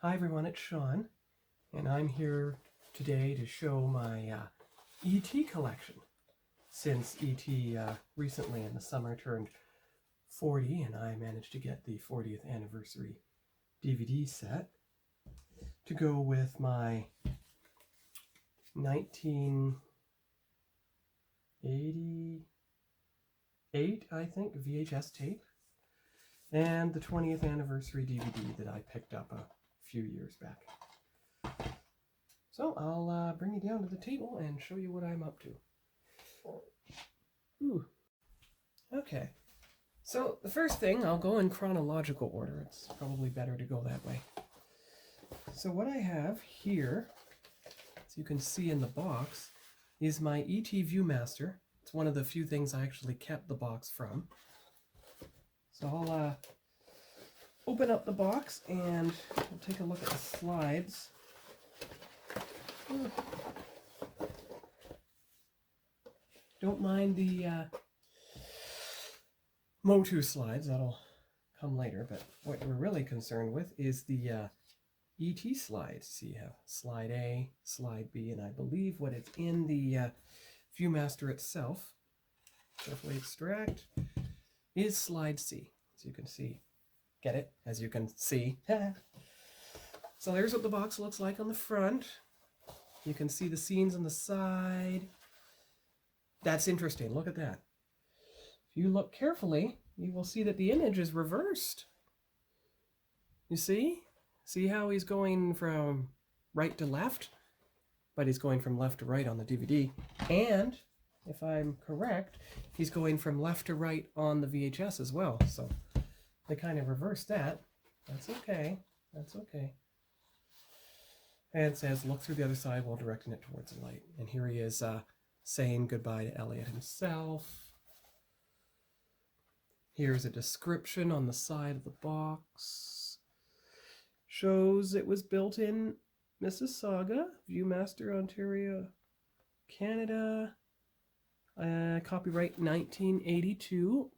Hi everyone, it's Sean, and I'm here today to show my E.T. collection. Since E.T. Recently in the summer turned 40, and I managed to get the 40th anniversary DVD set to go with my 1988, I think, VHS tape, and the 20th anniversary DVD that I picked up a few years back. So I'll bring you down to the table and show you what I'm up to. Ooh. Okay, so the first thing, I'll go in chronological order. It's probably better to go that way. So what I have here, as you can see in the box, is my E.T. ViewMaster. It's one of the few things I actually kept the box from. So I'll open up the box and we'll take a look at the slides. Don't mind the Motu slides, that'll come later, but what we're really concerned with is the E.T. slides. So you have slide A, slide B, and I believe what is in the ViewMaster itself, carefully extract, is slide C. As you can see. Get it? As you can see. So there's what the box looks like on the front. You can see the scenes on the side. That's interesting. Look at that. If you look carefully, you will see that the image is reversed. You see? See how he's going from right to left? But he's going from left to right on the DVD. And, if I'm correct, he's going from left to right on the VHS as well. So they kind of reversed that. That's okay. That's okay. And it says, look through the other side while directing it towards the light. And here he is saying goodbye to Elliot himself. Here's a description on the side of the box. Shows it was built in Mississauga, ViewMaster, Ontario, Canada. Copyright 1982.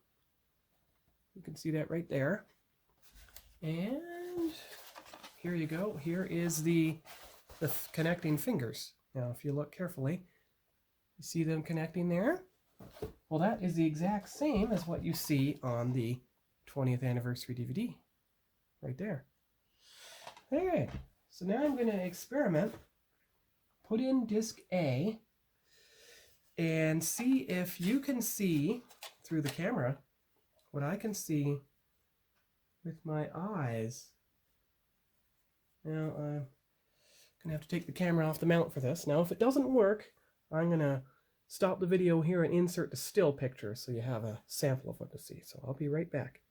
You can see that right there. And here you go. Here is the connecting fingers. Now, if you look carefully, you see them connecting there? Well, that is the exact same as what you see on the 20th anniversary DVD. Right there. Alright, so now I'm going to experiment. Put in disc A and see if you can see through the camera what I can see with my eyes. Now, I'm going to have to take the camera off the mount for this. Now, if it doesn't work, I'm going to stop the video here and insert the still picture so you have a sample of what to see. So I'll be right back.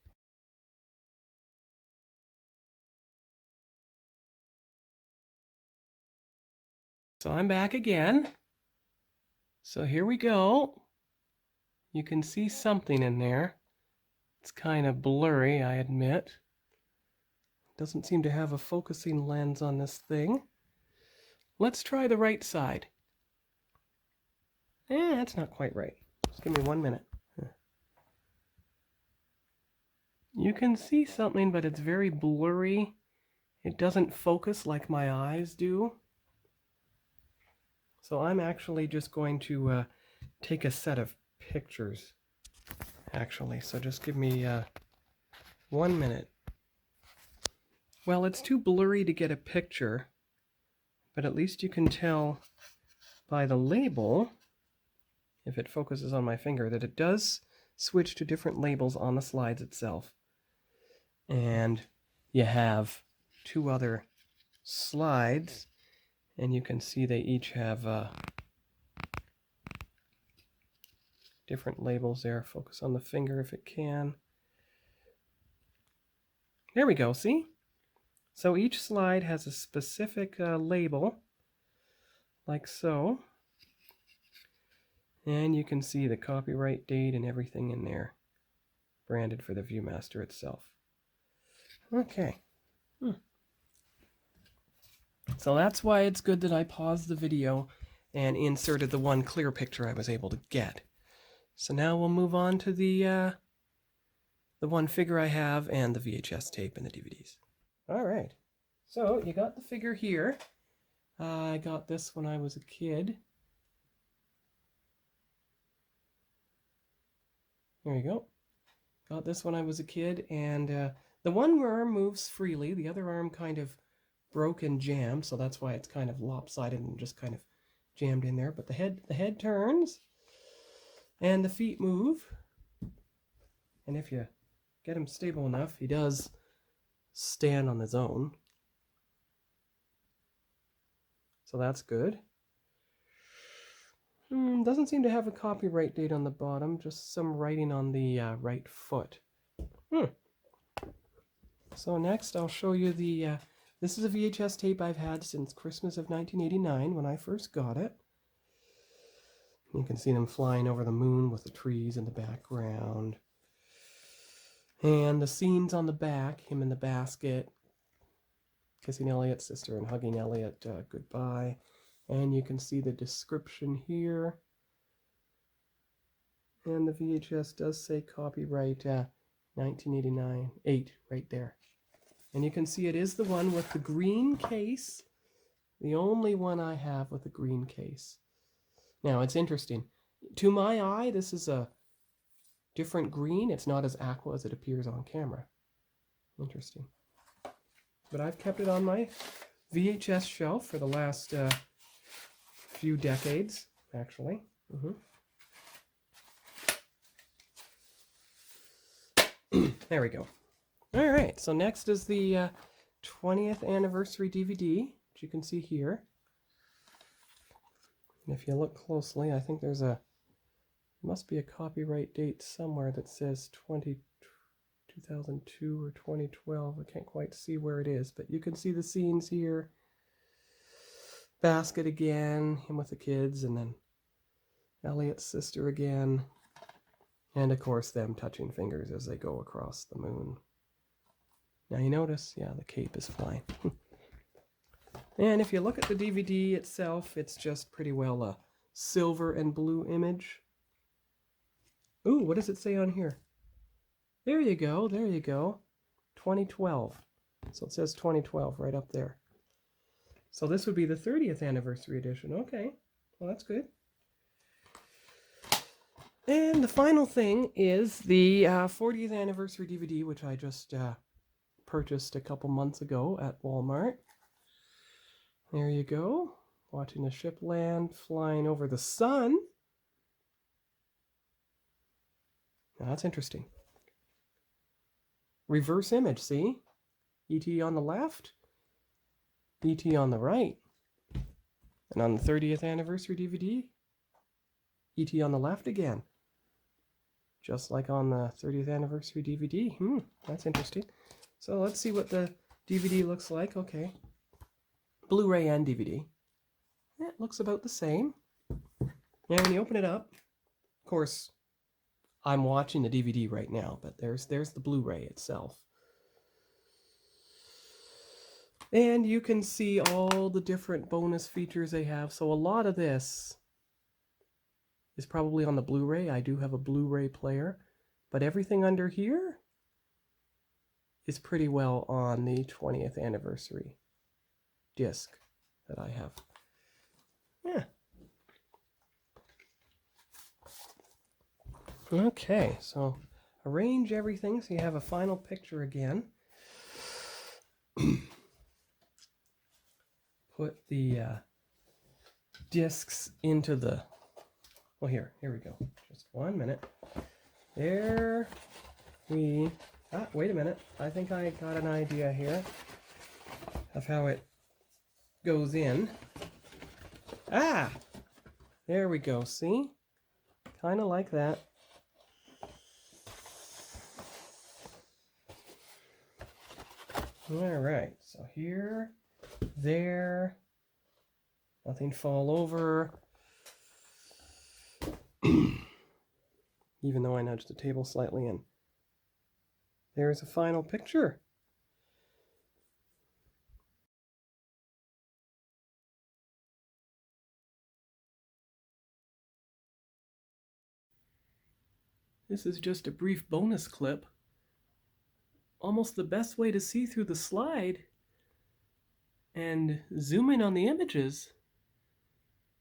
So I'm back again. So here we go. You can see something in there. It's kind of blurry, I admit. Doesn't seem to have a focusing lens on this thing. Let's try the right side. That's not quite right. Just give me 1 minute. You can see something, but it's very blurry. It doesn't focus like my eyes do. So I'm actually just going to take a set of pictures, actually. So just give me 1 minute. Well, it's too blurry to get a picture, but at least you can tell by the label, if it focuses on my finger, that it does switch to different labels on the slides itself. And you have two other slides, and you can see they each have different labels there. Focus on the finger if it can. There we go, see? So each slide has a specific label, like so. And you can see the copyright date and everything in there, branded for the ViewMaster itself. Okay. So that's why it's good that I paused the video and inserted the one clear picture I was able to get. So now we'll move on to the one figure I have and the VHS tape and the DVDs. All right. So you got the figure here. I got this when I was a kid. There you go. Got this when I was a kid, and the one arm moves freely. The other arm kind of broke and jammed, so that's why it's kind of lopsided and just kind of jammed in there. But the head turns, and the feet move. And if you get him stable enough, he does stand on his own. So that's good. Doesn't seem to have a copyright date on the bottom, just some writing on the right foot. So next I'll show you the, this is a VHS tape I've had since Christmas of 1989 when I first got it. You can see them flying over the moon with the trees in the background. And the scenes on the back, him in the basket, kissing Elliot's sister and hugging Elliot goodbye. And you can see the description here. And the VHS does say copyright 1989, 8 right there. And you can see it is the one with the green case. The only one I have with a green case. Now, it's interesting. To my eye, this is a different green. It's not as aqua as it appears on camera. Interesting. But I've kept it on my VHS shelf for the last few decades, actually. There we go. All right, so next is the 20th anniversary DVD, which you can see here. And if you look closely, I think there's must be a copyright date somewhere that says 2002 or 2012. I can't quite see where it is, but you can see the scenes here. Basket again, him with the kids, and then Elliot's sister again. And of course them touching fingers as they go across the moon. Now you notice, yeah, the cape is flying. And if you look at the DVD itself, it's just pretty well a silver and blue image. Ooh, what does it say on here? There you go, there you go. 2012. So it says 2012 right up there. So this would be the 30th anniversary edition. Okay, well that's good. And the final thing is the 40th anniversary DVD, which I just purchased a couple months ago at Walmart. There you go. Watching a ship land, flying over the sun. Now that's interesting. Reverse image, see? E.T. on the left, E.T. on the right. And on the 30th anniversary DVD, E.T. on the left again. Just like on the 30th anniversary DVD. That's interesting. So let's see what the DVD looks like. Okay. Blu-ray and DVD. Yeah, it looks about the same. Now when you open it up, of course, I'm watching the DVD right now, but there's the Blu-ray itself. And you can see all the different bonus features they have. So a lot of this is probably on the Blu-ray. I do have a Blu-ray player, but everything under here is pretty well on the 20th anniversary disc that I have. Yeah. Okay, so arrange everything so you have a final picture again. Put the discs into the... Well, here we go. Just 1 minute. There we... wait a minute. I think I got an idea here of how it goes in. There we go. See? Kind of like that. All right. So here, there, nothing fall over. Even though I nudged the table slightly in. There's a final picture. This is just a brief bonus clip. Almost the best way to see through the slide And zooming on the images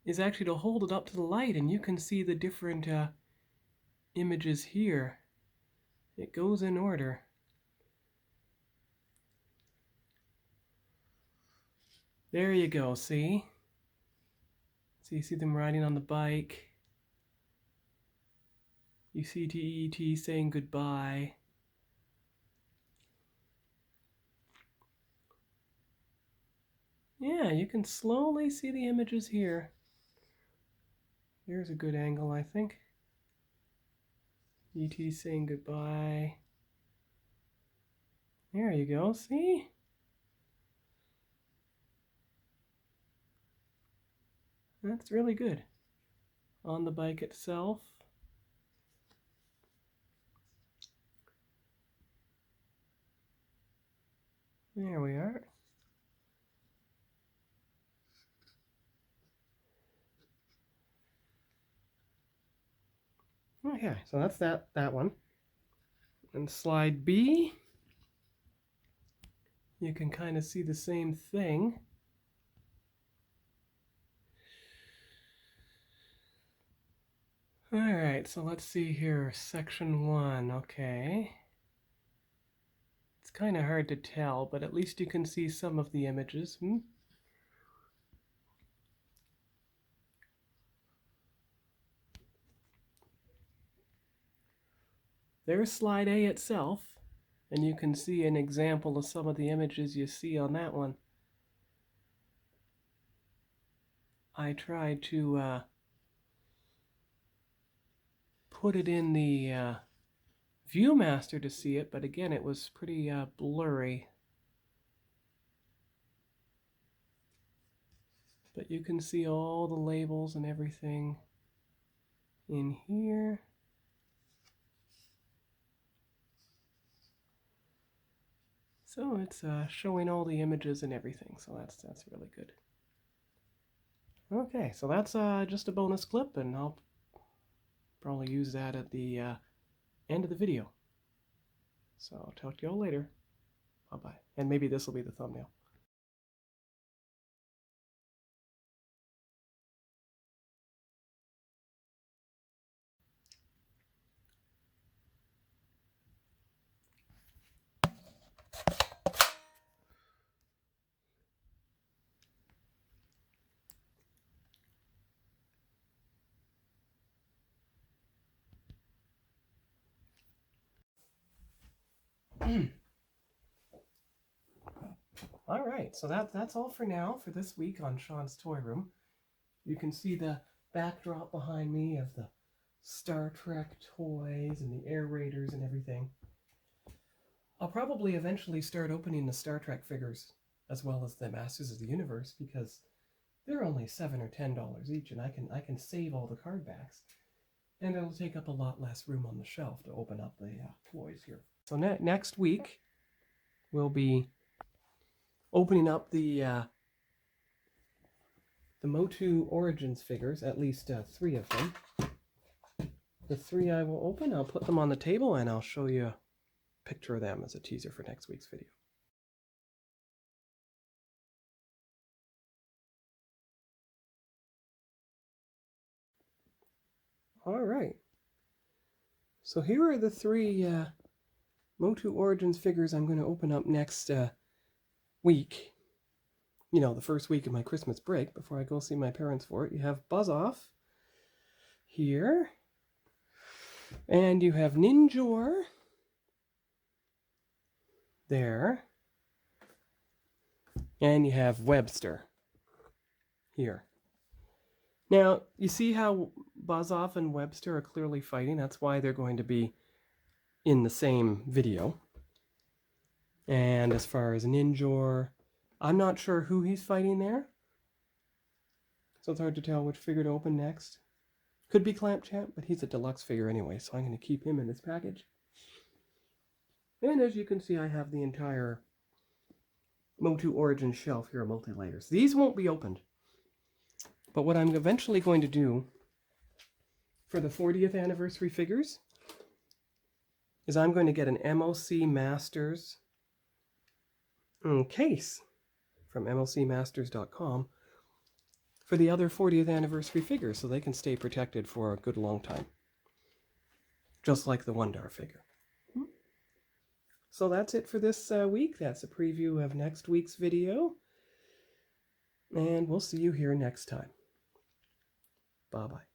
is actually to hold it up to the light, and you can see the different images here. It goes in order. There you go, see? So you see them riding on the bike. You see TET saying goodbye. Yeah, you can slowly see the images here. Here's a good angle, I think. ET saying goodbye. There you go, see? That's really good. On the bike itself. There we are. Okay, so that's that one. And slide B, you can kind of see the same thing. All right, so let's see here, section 1, okay. It's kind of hard to tell, but at least you can see some of the images. There's slide A itself, and you can see an example of some of the images you see on that one. I tried to put it in the ViewMaster to see it, but again, it was pretty blurry. But you can see all the labels and everything in here. So it's showing all the images and everything, so that's really good. Okay, so that's just a bonus clip, and I'll probably use that at the end of the video. So I'll talk to y'all later. Bye-bye. And maybe this will be the thumbnail. All right, so that's all for now for this week on Sean's Toy Room. You can see the backdrop behind me of the Star Trek toys and the Air Raiders and everything. I'll probably eventually start opening the Star Trek figures as well as the Masters of the Universe, because they're only $7 or $10 each, and I can save all the card backs, and it'll take up a lot less room on the shelf to open up the toys here. So next week we'll be opening up the Motu Origins figures, at least 3 of them. The 3 I will open, I'll put them on the table, and I'll show you a picture of them as a teaser for next week's video. All right. So here are the 3 Motu Origins figures I'm going to open up next week. You know, the first week of my Christmas break before I go see my parents for it. You have Buzz Off here. And you have Ninjor there. And you have Webster here. Now, you see how Buzz Off and Webster are clearly fighting? That's why they're going to be in the same video. And as far as Ninjor, I'm not sure who he's fighting there. So it's hard to tell which figure to open next. Could be Clamp Champ, but he's a deluxe figure anyway, so I'm going to keep him in this package. And as you can see, I have the entire Motu Origin shelf here of multi-layers. These won't be opened. But what I'm eventually going to do for the 40th anniversary figures is I'm going to get an MOC Masters case from mlcmasters.com for the other 40th anniversary figures so they can stay protected for a good long time. Just like the Wondar figure. So that's it for this week. That's a preview of next week's video. And we'll see you here next time. Bye-bye.